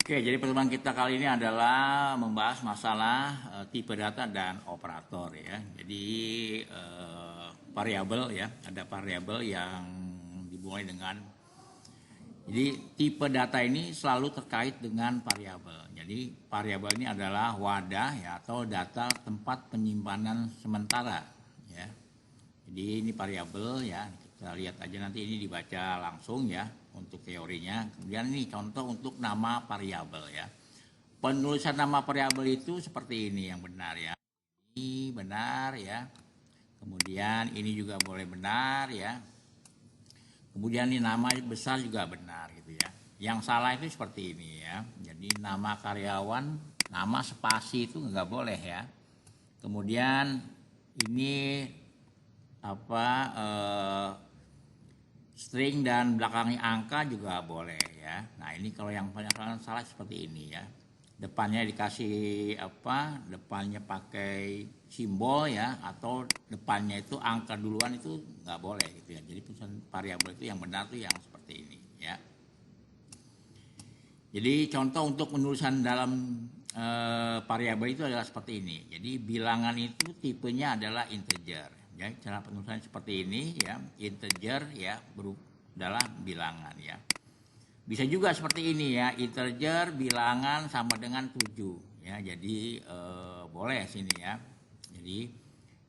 Oke, jadi pertemuan kita kali ini adalah membahas masalah tipe data dan operator ya. Jadi variabel ya, ada variabel yang dimulai dengan. Jadi tipe data ini selalu terkait dengan variabel. Jadi variabel ini adalah wadah ya atau data tempat penyimpanan sementara ya. Jadi ini variabel ya, kita lihat aja nanti ini dibaca langsung ya untuk teorinya. Kemudian ini contoh untuk nama variabel ya. Penulisan nama variabel itu seperti ini yang benar ya. Ini benar ya. Kemudian ini juga boleh benar ya. Kemudian ini nama besar juga benar gitu ya. Yang salah itu seperti ini ya. Jadi nama karyawan, nama spasi itu nggak boleh ya. Kemudian ini string dan belakangnya angka juga boleh ya. Nah ini kalau yang banyak salah seperti ini ya. Depannya dikasih depannya pakai simbol ya, atau depannya itu angka duluan, itu nggak boleh gitu ya. Jadi penulisan variabel itu yang benar tuh yang seperti ini ya. Jadi contoh untuk penulisan dalam variabel itu adalah seperti ini. Jadi bilangan itu tipenya adalah integer. Ya, cara penulisan seperti ini ya, integer ya adalah bilangan ya. Bisa juga seperti ini ya, integer bilangan sama dengan 7 ya. Jadi boleh sini ya. Jadi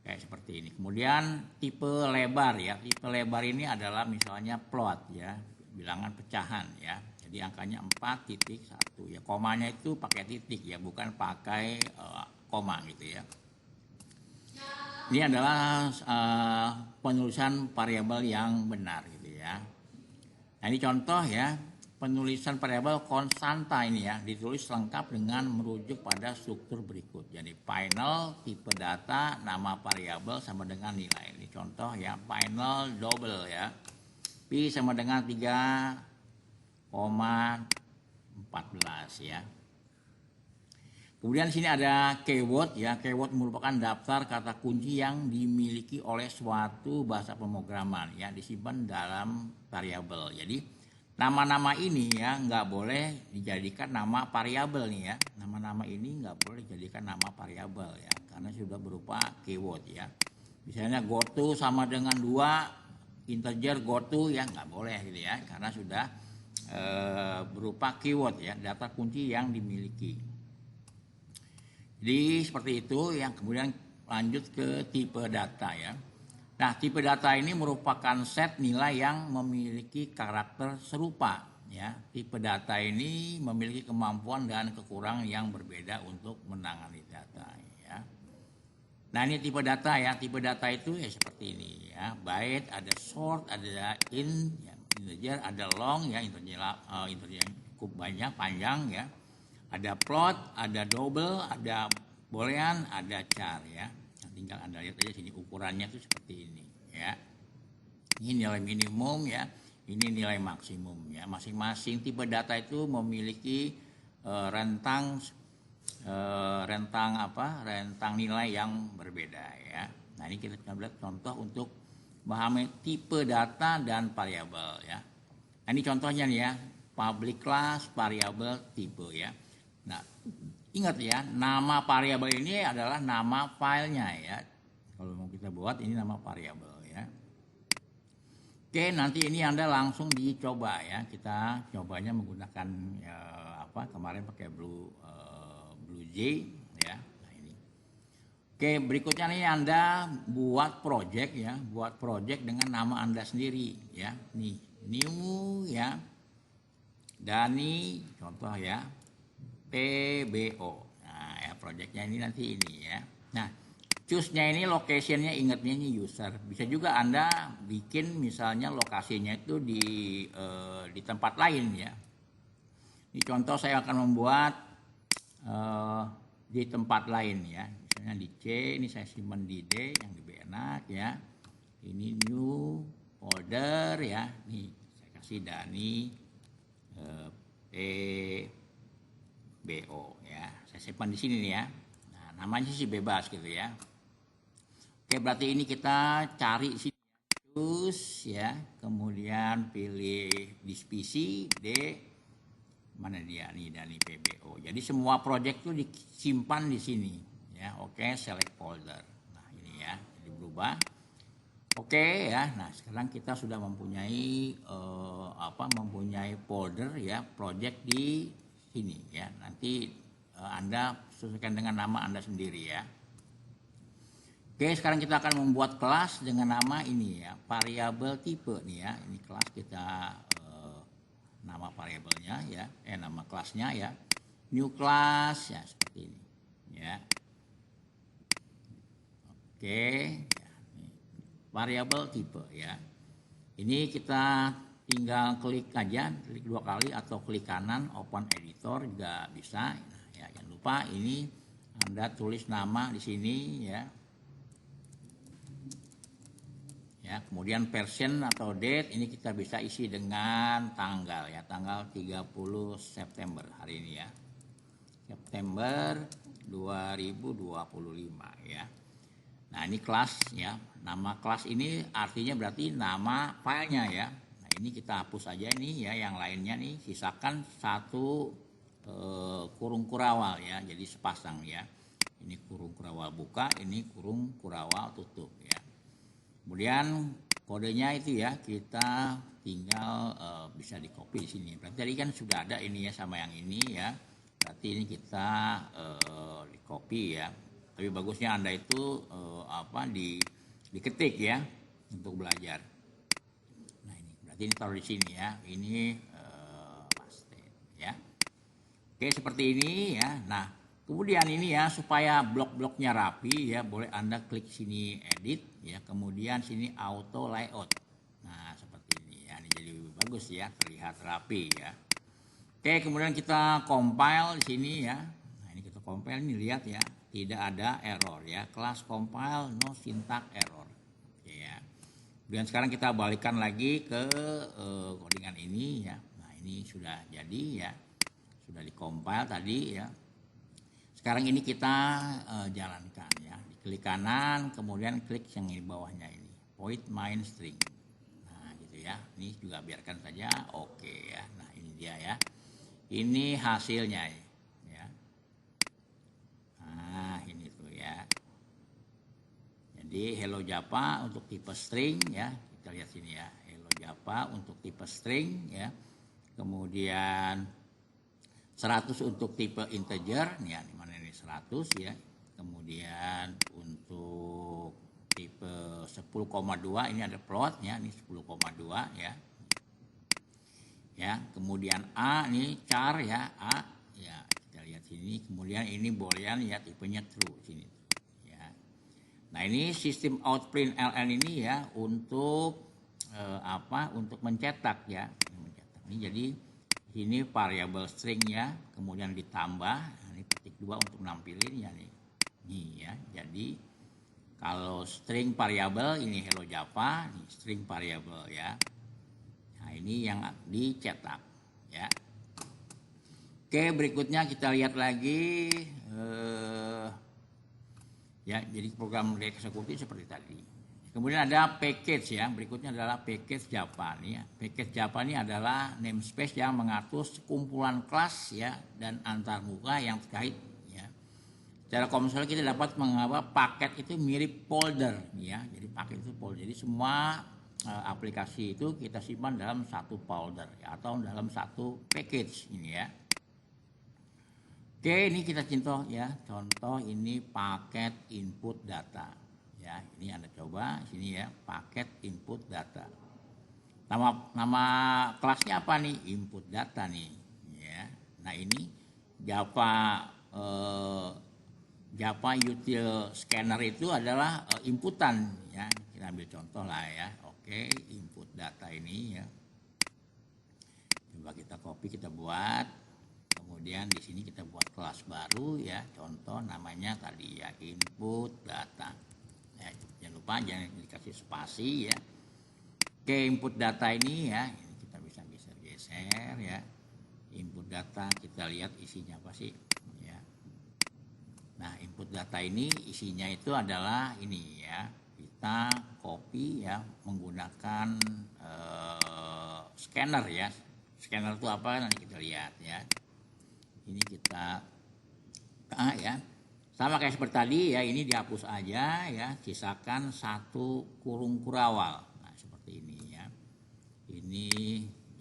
kayak seperti ini. Kemudian tipe lebar ya. Tipe lebar ini adalah misalnya plot ya, bilangan pecahan ya. Jadi angkanya 4.1 ya. Komanya itu pakai titik ya, bukan pakai koma gitu ya. Ini adalah penulisan variabel yang benar gitu ya. Nah ini contoh ya, penulisan variabel konstanta ini ya, ditulis lengkap dengan merujuk pada struktur berikut. Jadi final, tipe data, nama variabel sama dengan nilai. Ini contoh ya, final double ya. Pi sama dengan 3,14 ya. Kemudian sini ada keyword ya. Keyword merupakan daftar kata kunci yang dimiliki oleh suatu bahasa pemrograman ya, disimpan dalam variabel. Jadi nama-nama ini ya nggak boleh dijadikan nama variabel nih ya. Nama-nama ini nggak boleh dijadikan nama variabel ya, karena sudah berupa keyword ya. Misalnya goto sama dengan 2, integer goto ya nggak boleh gitu ya, karena sudah berupa keyword ya, data kunci yang dimiliki. Jadi seperti itu yang kemudian lanjut ke tipe data ya. Nah tipe data ini merupakan set nilai yang memiliki karakter serupa ya. Tipe data ini memiliki kemampuan dan kekurangan yang berbeda untuk menangani data ya. Nah ini tipe data ya. Tipe data itu ya seperti ini ya. Byte, ada short, ada int, ya, integer, ada long ya, integer yang cukup banyak, panjang ya. Ada plot, ada double, ada boolean, ada char ya. Nah, tinggal Anda lihat aja sini ukurannya tuh seperti ini ya. Ini nilai minimum ya, ini nilai maksimum ya. Masing-masing tipe data itu memiliki rentang nilai yang berbeda ya. Nah ini kita lihat contoh untuk memahami tipe data dan variabel ya. Nah ini contohnya nih ya, public class, variabel, tipe ya. Nah, ingat ya, nama variabel ini adalah nama filenya ya. Kalau mau kita buat ini nama variabel ya. Oke, nanti ini Anda langsung dicoba ya. Kita cobanya menggunakan kemarin pakai BlueJ ya. Nah, ini. Oke, berikutnya nih Anda buat project ya, buat project dengan nama Anda sendiri ya. Nih, new ya. Dani contoh ya. PBO. Nah, ya projectnya ini nanti ini ya. Nah, choose-nya ini location-nya, ingatnya ini user. Bisa juga Anda bikin misalnya lokasinya itu di tempat lain ya. Ini contoh saya akan membuat di tempat lain ya. Misalnya di C, ini saya simpan di D, yang lebih enak ya. Ini new folder ya. Nih, saya kasih Dani BO ya, saya simpan di sini nih ya. Nah, namanya sih bebas gitu ya. Oke, berarti ini kita cari sini choose ya, kemudian pilih divisi D, Mana dia nih dari PBO. Jadi semua project itu disimpan di sini ya. Oke, select folder. Nah, ini ya. Jadi berubah. Oke ya. Nah, sekarang kita sudah mempunyai mempunyai folder ya, project di sini ya. Nanti Anda sesuaikan dengan nama Anda sendiri ya. Oke, sekarang kita akan membuat kelas dengan nama ini ya, variabel tipe nih ya. Ini kelas kita nama variabelnya ya, nama kelasnya ya, new class ya, seperti ini ya. Oke, ya, variabel tipe ya. Ini kita tinggal klik aja, klik 2 kali atau klik kanan open editor juga bisa. Nah, ya, jangan lupa ini Anda tulis nama di sini ya. Ya, kemudian version atau date ini kita bisa isi dengan tanggal ya, tanggal 30 September hari ini ya. September 2025 ya. Nah, ini kelas ya. Nama kelas ini artinya berarti nama filenya ya. Nah, ini kita hapus aja ini ya, yang lainnya nih sisakan satu kurung kurawal ya. Jadi sepasang ya. Ini kurung kurawal buka, ini kurung kurawal tutup ya. Kemudian kodenya itu ya, kita tinggal bisa di copy di sini. Berarti tadi kan sudah ada ini ya sama yang ini ya. Berarti ini kita di copy ya. Tapi bagusnya Anda itu diketik ya untuk belajar. Nah, ini berarti ini taruh di sini ya. Ini paste ya. Oke, seperti ini ya. Nah, kemudian ini ya, supaya blok-bloknya rapi ya, boleh Anda klik sini edit ya, kemudian sini auto layout. Nah, seperti ini ya, ini jadi bagus ya, terlihat rapi ya. Oke, kemudian kita compile di sini ya. Nah, ini kita compile, ini lihat ya, tidak ada error ya, kelas compile no syntax error. Oke ya. Kemudian sekarang kita balikan lagi ke codingan ini ya. Nah, ini sudah jadi ya, sudah di-compile tadi ya. Sekarang ini kita jalankan ya. Klik kanan, kemudian klik yang di bawahnya ini, void main string. Nah, gitu ya. Ini juga biarkan saja. Oke ya. Nah, ini dia ya. Ini hasilnya ya. Nah, ini tuh ya. Jadi Hello Java untuk tipe string ya. Kita lihat sini ya. Hello Java untuk tipe string ya. Kemudian 100 untuk tipe integer ya, di mana ini 100 ya. Kemudian untuk tipe 10,2 ini ada plot ya, ini 10,2 ya. Ya, kemudian A ini char ya, A ya, kita lihat sini. Kemudian ini boolean ya, tipenya true sini ya. Nah, ini sistem outprint ln ini ya untuk untuk mencetak ya, ini jadi ini variabel stringnya, kemudian ditambah, ini petik 2 untuk nampilin ya nih. Nih ya, jadi kalau string variabel ini Hello Java, ini string variabel ya. Nah, ini yang dicetak ya. Oke, berikutnya kita lihat lagi ya, jadi program dieksekusi seperti tadi. Kemudian ada package ya, berikutnya adalah package Java nih ya. Package Java ini adalah namespace yang mengatur sekumpulan kelas ya dan antarmuka yang terkait ya. Secara konvensional kita dapat menganggap paket itu mirip folder ya. Jadi paket itu folder. Jadi semua aplikasi itu kita simpan dalam satu folder ya, atau dalam satu package ini ya. Oke, ini kita contoh ya. Contoh ini paket input data. Ya, ini Anda coba sini ya, paket input data. Nama kelasnya apa nih? Input data nih ya. Nah, ini Java util scanner itu adalah inputan ya. Kita ambil contoh lah ya. Oke, input data ini ya. Coba kita copy, kita buat. Kemudian di sini kita buat kelas baru ya. Contoh namanya tadi ya, input data. Ya, jangan lupa jangan dikasih spasi ya. Oke, input data ini ya, ini kita bisa geser ya. Input data kita lihat isinya apa sih ya. Nah, input data ini isinya itu adalah ini ya. Kita copy ya menggunakan scanner ya. scanner itu apa nanti kita lihat ya. Ini kita ya sama kayak seperti tadi ya, ini dihapus aja ya, sisakan satu kurung kurawal. Nah seperti ini ya. Ini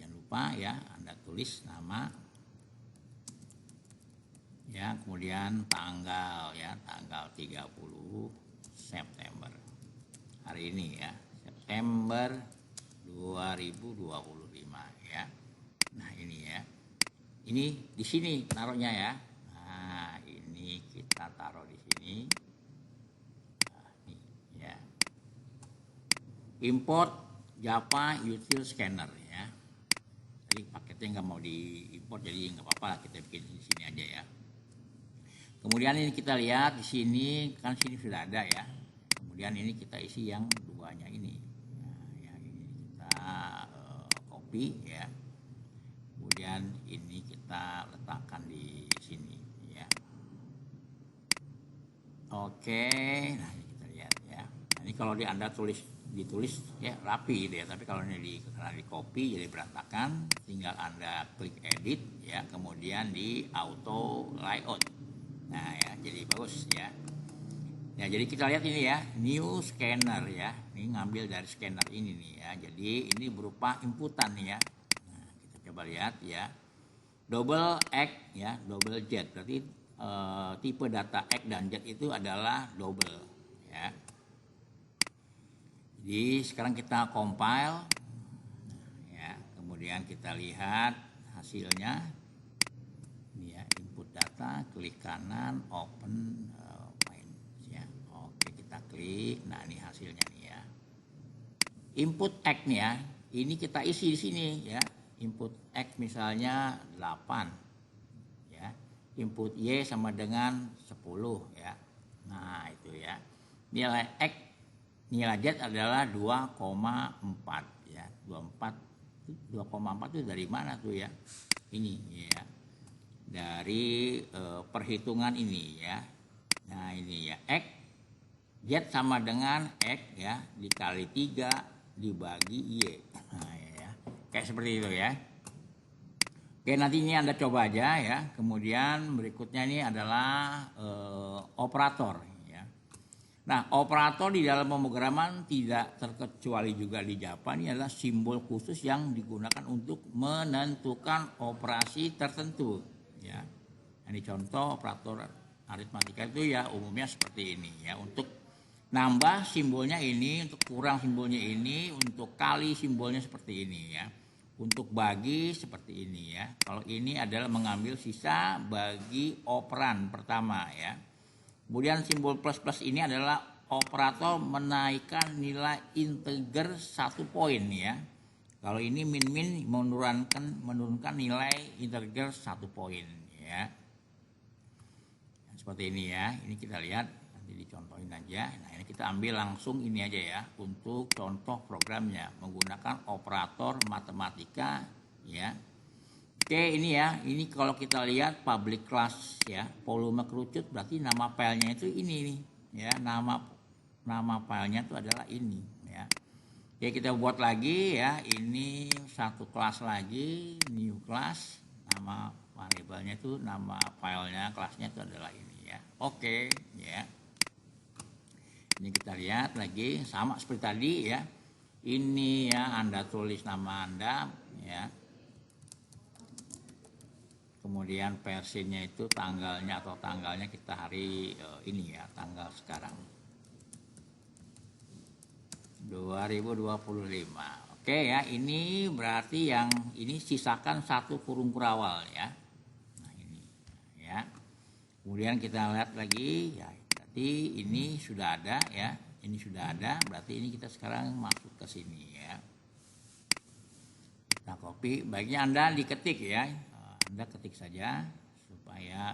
jangan lupa ya, Anda tulis nama ya, kemudian tanggal ya, tanggal 30 September hari ini ya, September 2025 ya. Nah ini ya, ini di sini taruhnya ya. Nah ini kita taruh di sini. Nah, ini ya, import Java util scanner ya. Jadi paketnya nggak mau diimport, jadi nggak apa-apa, kita bikin di sini aja ya. Kemudian ini kita lihat di sini, kan sini sudah ada ya. Kemudian ini kita isi yang duanya ini. Nah, ya ini kita copy ya. Kemudian ini kita letakkan di sini ya. Oke, nah ini kita lihat ya. Nah, ini kalau Anda ditulis ya rapi gitu ya, tapi kalau ini karena di copy jadi berantakan, tinggal Anda klik edit ya, kemudian di auto layout. Nah ya, jadi bagus ya. Ya jadi kita lihat ini ya, new scanner ya. Ini ngambil dari scanner ini nih ya. Jadi ini berupa inputan nih ya. Nah, kita coba lihat ya. Double X ya, double Z. Berarti tipe data X dan Z itu adalah double ya. Jadi sekarang kita compile ya. Kemudian kita lihat hasilnya. Data, klik kanan, open main ya. Oke, kita klik. Nah, ini hasilnya nih ya. Input X nih ya. Ini kita isi di sini ya. Input X misalnya 8 ya. Input Y sama dengan 10 ya. Nah, itu ya. Nilai X, nilai Z adalah 2,4 ya. 2,4 itu dari mana tuh ya? Ini ya. Dari perhitungan ini ya. Nah ini ya, X Z sama dengan X ya dikali 3 dibagi Y. Nah, ya. Kayak seperti itu ya. Oke, nanti ini Anda coba aja ya. Kemudian berikutnya ini adalah operator ya. Nah operator di dalam pemrograman tidak terkecuali juga di Java, ini adalah simbol khusus yang digunakan untuk menentukan operasi tertentu. Ya, ini contoh operator aritmatika itu ya umumnya seperti ini ya. Untuk nambah simbolnya ini, untuk kurang simbolnya ini, untuk kali simbolnya seperti ini ya. Untuk bagi seperti ini ya. Kalau ini adalah mengambil sisa bagi operan pertama ya. Kemudian simbol plus ini adalah operator menaikkan nilai integer 1 poin ya. Kalau ini min menurunkan nilai integer 1 poin ya. Seperti ini ya. Ini kita lihat, nanti dicontohin aja. Nah, ini kita ambil langsung ini aja ya untuk contoh programnya menggunakan operator matematika ya. Oke, ini ya. Ini kalau kita lihat public class ya, volume kerucut berarti nama filenya itu ini nih ya. Nama filenya itu adalah ini ya. Oke, kita buat lagi ya, ini satu kelas lagi, new class, nama variabelnya itu, nama filenya, kelasnya itu adalah ini ya. Oke ya. Ini kita lihat lagi, sama seperti tadi ya. Ini ya, Anda tulis nama Anda ya. Kemudian versinya itu tanggalnya atau tanggalnya kita hari ini ya, tanggal sekarang. 2025. Oke ya, ini berarti yang ini sisakan satu kurung kurawal ya. Nah ini ya. Kemudian kita lihat lagi ya, berarti ini sudah ada ya. Ini sudah ada, berarti ini kita sekarang masuk ke sini ya. Kita copy, baiknya Anda diketik ya. Anda ketik saja supaya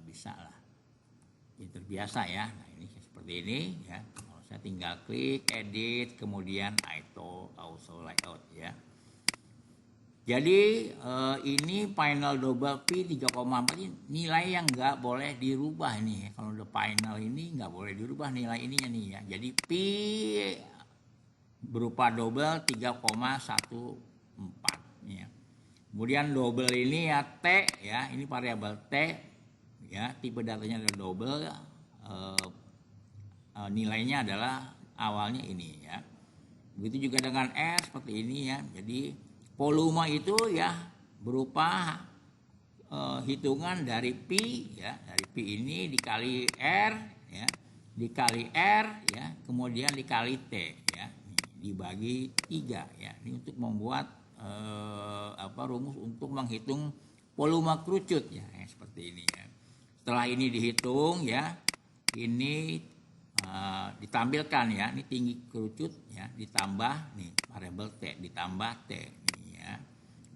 bisa lah. Ini terbiasa ya. Nah ini seperti ini ya. Saya tinggal klik edit, kemudian auto layout ya. Jadi ini final double P 3,4 ini nilai yang nggak boleh dirubah nih. Kalau udah final ini nggak boleh dirubah nilai ininya nih ya. Jadi P berupa double 3,14 ya. Kemudian double ini ya T ya, ini variabel T ya, tipe datanya adalah double, nilainya adalah awalnya ini ya. Begitu juga dengan R seperti ini ya. Jadi volume itu ya berupa hitungan dari pi ya, dari pi ini dikali R ya, dikali R ya, kemudian dikali T ya, dibagi 3 ya. Ini untuk membuat rumus untuk menghitung volume kerucut ya, seperti ini ya. Setelah ini dihitung ya, ini ditampilkan ya, ini tinggi kerucut ya, ditambah nih variabel T, ditambah T nih ya.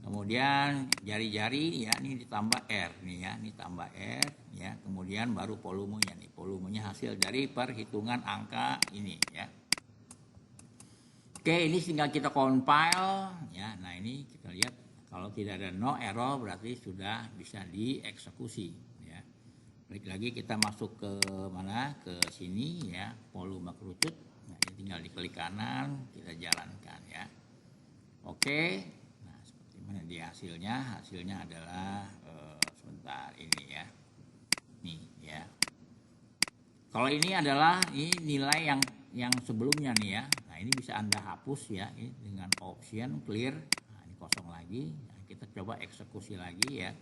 Kemudian jari-jari ya, ini ditambah R nih ya, ini tambah R ya. Kemudian baru volumenya nih, volumenya hasil dari perhitungan angka ini ya. Oke, ini tinggal kita compile ya. Nah, ini kita lihat kalau tidak ada no error berarti sudah bisa dieksekusi ya. Balik lagi kita masuk ke mana? Ke sini ya, volume kerucut. Nah, ini tinggal diklik kanan, kita jalankan ya. Oke. Nah, seperti mana di hasilnya? Hasilnya adalah sebentar ini ya. Nih ya. Kalau ini adalah nilai yang sebelumnya nih ya. Nah, ini bisa Anda hapus ya, ini dengan option clear. Nah, ini kosong lagi. Nah, kita coba eksekusi lagi ya.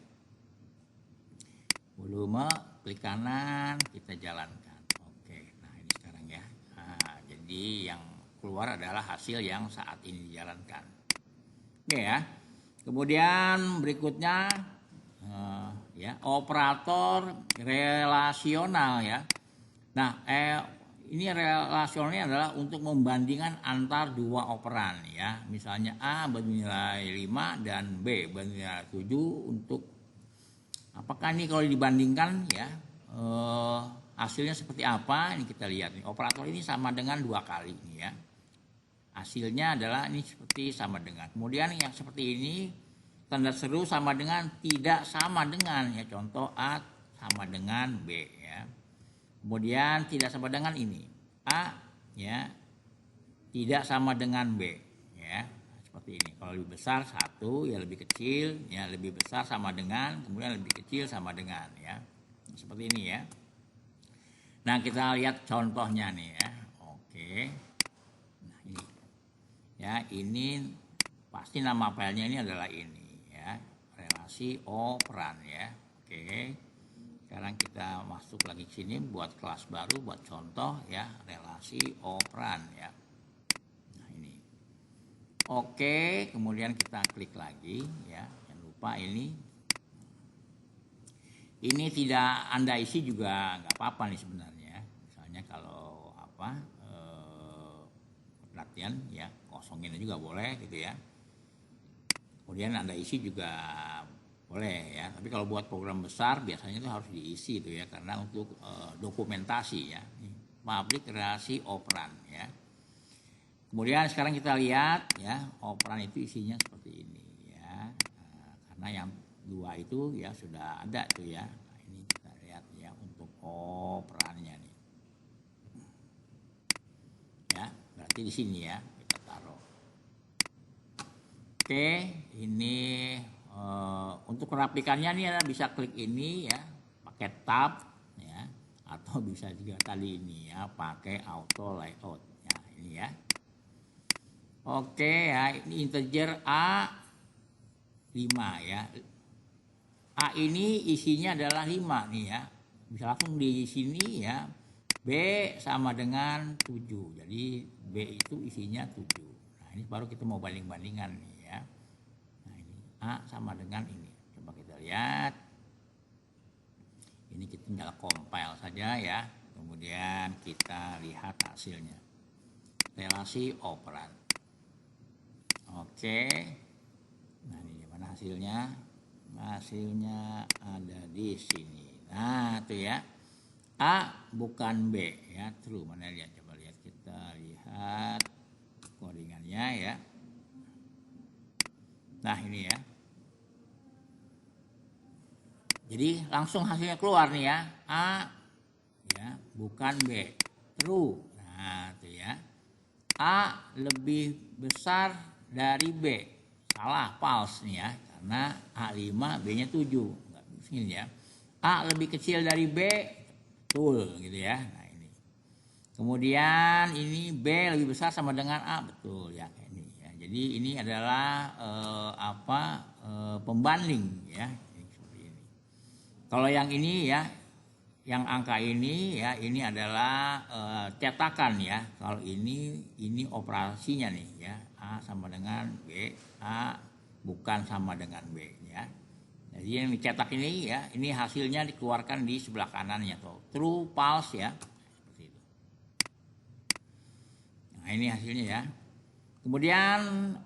Volume, klik kanan, kita jalankan. Oke, nah ini sekarang ya. Nah, jadi yang keluar adalah hasil yang saat ini dijalankan. Oke ya. Kemudian berikutnya ya, operator relasional ya. Nah, ini relasionalnya adalah untuk membandingkan antar dua operan ya. Misalnya A bernilai 5 dan B bernilai 7 untuk apakah ini kalau dibandingkan ya hasilnya seperti apa? Ini kita lihat nih. Operator ini sama dengan 2 kali nih ya. Hasilnya adalah ini seperti sama dengan. Kemudian yang seperti ini tanda seru sama dengan tidak sama dengan ya. Contoh A sama dengan B ya. Kemudian tidak sama dengan ini. A ya tidak sama dengan B ya. Seperti ini. Kalau lebih besar 1 ya lebih kecil ya, lebih besar sama dengan, kemudian lebih kecil sama dengan ya. Seperti ini ya. Nah, kita lihat contohnya nih ya. Oke. Nah, ini. Ya, ini pasti nama filenya ini adalah ini ya. Relasi operan ya. Oke. Sekarang kita masuk lagi ke sini buat kelas baru, buat contoh ya, relasi operan ya. Nah, ini. Oke, kemudian kita klik lagi ya. Jangan lupa ini. Ini tidak Anda isi juga nggak apa-apa nih sebenarnya. Misalnya kalau latihan ya, kosongin juga boleh gitu ya. Kemudian Anda isi juga boleh ya, tapi kalau buat program besar biasanya itu harus diisi itu ya, karena untuk dokumentasi ya. Pabrik relasi operan ya. Kemudian sekarang kita lihat ya, operan itu isinya seperti ini ya. Karena yang 2 itu ya sudah ada tuh ya. Nah, ini kita lihat ya untuk operannya nih. Ya, berarti di sini ya kita taruh. Oke, ini untuk merapikannya nih Anda bisa klik ini ya, pakai tab ya, atau bisa juga tadi ini ya, pakai auto layout ya, ini ya. Oke ya, ini integer A 5 ya. A ini isinya adalah 5 nih ya. Bisa langsung di sini ya. B sama dengan 7. Jadi B itu isinya 7. Nah, ini baru kita mau banding-bandingan nih ya. A sama dengan ini. Coba kita lihat. Ini kita tinggal compile saja ya. Kemudian kita lihat hasilnya. Relasi operan. Oke. Nah, ini gimana hasilnya? Hasilnya ada di sini. Nah, itu ya. A bukan B ya. True. Mana lihat? Coba lihat. Kita lihat codingannya ya. Nah, ini ya. Jadi langsung hasilnya keluar nih ya. A ya, bukan B. True. Nah, itu ya. A lebih besar dari B. Salah, false nih ya. karena A5 B-nya 7. Ini ya. A lebih kecil dari B, betul gitu ya. Nah, ini. Kemudian ini B lebih besar sama dengan A, betul ya ini ya. Jadi ini adalah pembanding ya. Seperti ini. Kalau yang ini ya, yang angka ini ya, ini adalah cetakan ya. Kalau ini operasinya nih ya, A sama dengan B, A bukan sama dengan B ya. Jadi yang dicetak ini ya, ini hasilnya dikeluarkan di sebelah kanannya tuh, true, false ya, seperti itu. Nah ini hasilnya ya. Kemudian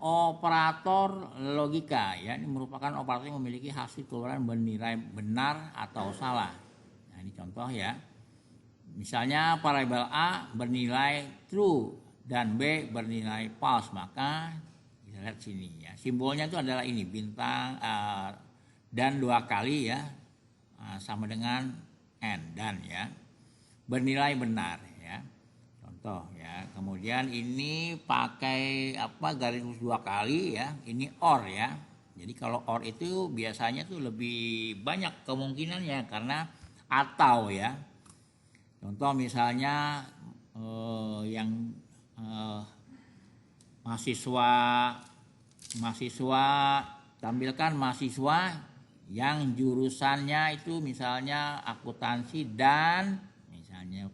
operator logika ya, ini merupakan operator yang memiliki hasil keluaran bernilai benar atau salah. Nah ini contoh ya. Misalnya variabel A bernilai true dan B bernilai false, maka kita lihat sini ya. Simbolnya itu adalah ini bintang dan 2 kali ya, sama dengan N dan ya, bernilai benar ya, contoh ya. Kemudian ini pakai garis lurus 2 kali ya, ini OR ya. Jadi kalau OR itu biasanya tuh lebih banyak kemungkinannya karena atau ya. Contoh misalnya yang mahasiswa tampilkan mahasiswa yang jurusannya itu misalnya akuntansi dan misalnya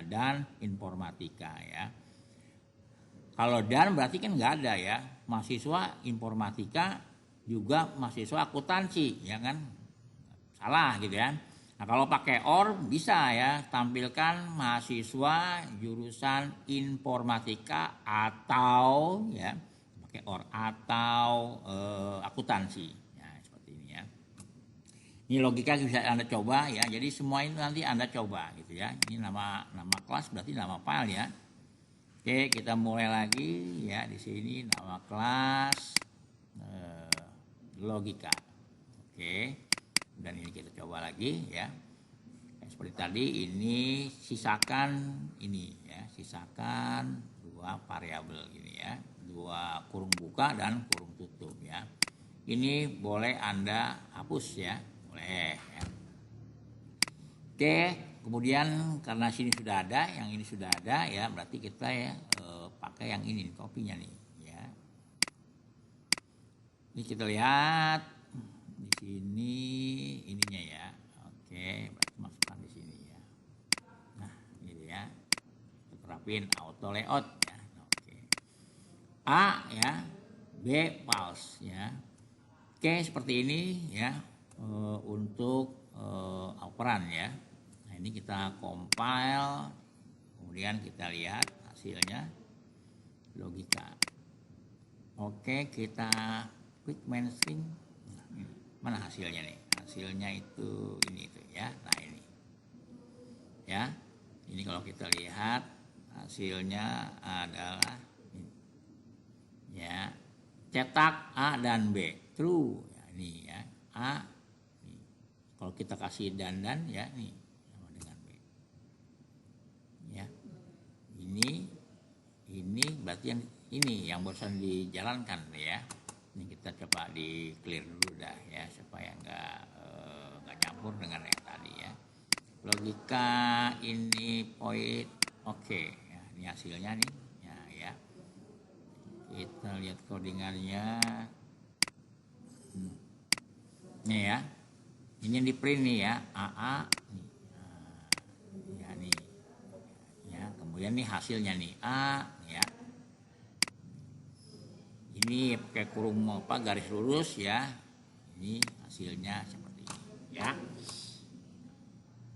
dan informatika ya. Kalau dan berarti kan nggak ada ya, mahasiswa informatika juga mahasiswa akuntansi ya kan, salah gitu ya. Nah kalau pakai or bisa ya, tampilkan mahasiswa jurusan informatika atau ya pakai or atau akuntansi. Ini logika bisa Anda coba ya. Jadi semua ini nanti Anda coba gitu ya. Ini nama kelas berarti nama file ya. Oke, kita mulai lagi ya. Di sini nama kelas logika. Oke. Dan ini kita coba lagi ya. Seperti tadi ini sisakan ini ya. Sisakan 2 variabel gini ya. 2 kurung buka dan kurung tutup ya. Ini boleh Anda hapus ya. Boleh ya. Oke, kemudian karena sini sudah ada, yang ini sudah ada ya, berarti kita ya pakai yang ini kopinya nih ya. Ini kita lihat di sini ininya ya. Oke, berarti masukkan di sini ya. Nah, ini ya. Kita terapin auto layout ya. Oke. A ya, B false ya. Oke, seperti ini ya. Untuk operan ya. Nah ini kita compile, kemudian kita lihat hasilnya logika. Oke, kita quick mainstream. Nah, mana hasilnya nih? Hasilnya itu ini tuh ya. Nah ini ya. Ini kalau kita lihat hasilnya adalah ini. Ya, cetak A dan B true ya, ini ya. A kalau kita kasih dan ya nih sama dengan B ya. Ini berarti yang ini yang barusan dijalankan ya. Ini kita coba di clear dulu dah ya supaya nggak campur dengan yang tadi ya. Logika ini point oke ya, ini hasilnya nih ya. Kita lihat codingannya nih ya. Ini yang di print nih ya, AA nih. Nah, ya nih. Ya, kemudian nih hasilnya nih A ya. Ini pakai kurung garis lurus ya. Ini hasilnya seperti ini ya.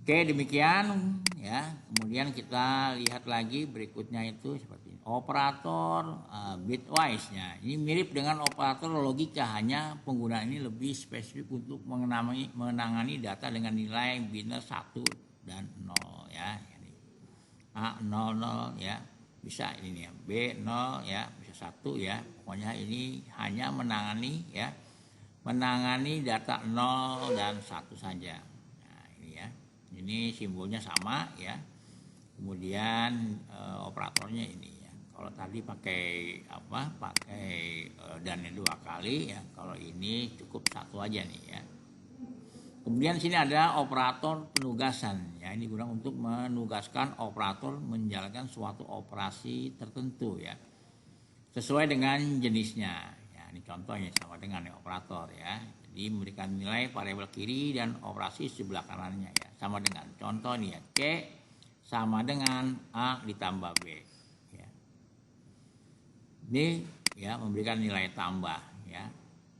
Oke, demikian ya. Kemudian kita lihat lagi berikutnya itu seperti ini. Operator bitwise-nya. Ini mirip dengan operator logika, hanya penggunaan ini lebih spesifik untuk menangani data dengan nilai biner 1 dan 0 ya. Jadi A 00 ya. Bisa ini ya. B 0 ya, bisa 1 ya. Pokoknya ini hanya menangani ya. Menangani data 0 dan 1 saja. Nah, ini ya. Ini simbolnya sama ya. Kemudian operatornya ini ya. Kalau tadi pakai dannya 2 kali ya. Kalau ini cukup 1 aja nih ya. Kemudian sini ada operator penugasan ya, ini guna untuk menugaskan operator menjalankan suatu operasi tertentu ya, sesuai dengan jenisnya ya. Ini contohnya sama dengan operator ya, jadi memberikan nilai variabel kiri dan operasi sebelah kanannya ya, sama dengan contoh nih ya, C sama dengan A ditambah B ya. Ini ya memberikan nilai tambah ya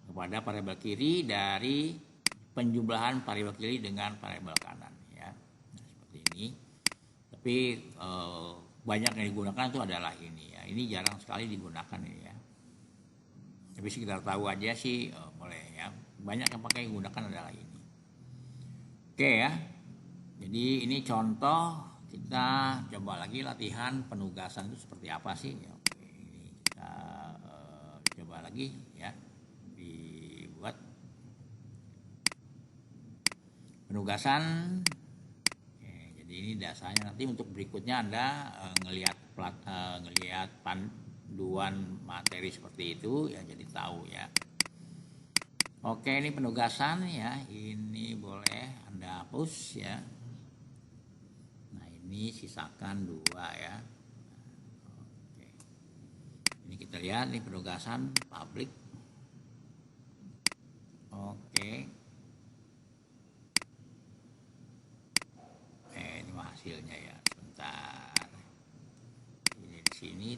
kepada variabel kiri dari penjumlahan variabel kiri dengan variabel kanan ya. Nah, seperti ini. Tapi banyak yang digunakan itu adalah ini ya. Ini jarang sekali digunakan ini ya. Tapi sekitar tahu aja sih boleh ya. Banyak yang pakai gunakan adalah ini. Oke ya. Jadi ini contoh, kita coba lagi latihan penugasan itu seperti apa sih ya. Oke, ini kita coba lagi ya. Dibuat penugasan. Oke, jadi ini dasarnya, nanti untuk berikutnya Anda ngelihat panduan materi seperti itu ya, jadi tahu ya. Oke, ini penugasan ya, ini boleh Anda hapus ya. Nah, ini sisakan 2 ya. Oke. Ini kita lihat nih penugasan publik. Oke. Ini hasilnya ya, sebentar. Ini di sini.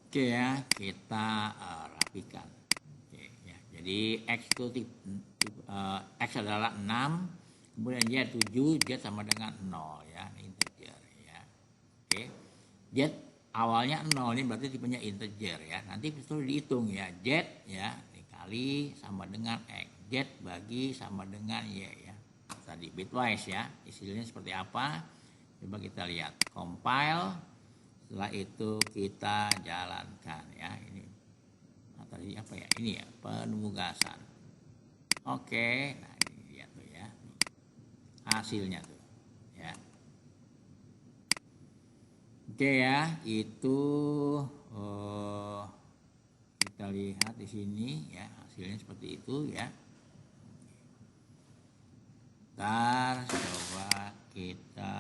Oke ya, kita rapikan. Oke ya. Jadi X itu X adalah 6, kemudian Y 7, Z sama dengan 0 ya, integer ya. Oke. Z awalnya 0, ini berarti tipenya integer ya. Nanti itu dihitung ya, Z ya dikali sama dengan X, Z bagi sama dengan Y ya. Tadi bitwise ya, istilahnya seperti apa, coba kita lihat, compile, setelah itu kita jalankan ya. Ini tadi apa ya, ini ya penugasan. Oke, nah ini lihat tuh ya, hasilnya tuh ya. Oke ya, itu kita lihat di sini ya, hasilnya seperti itu ya. Ntar coba kita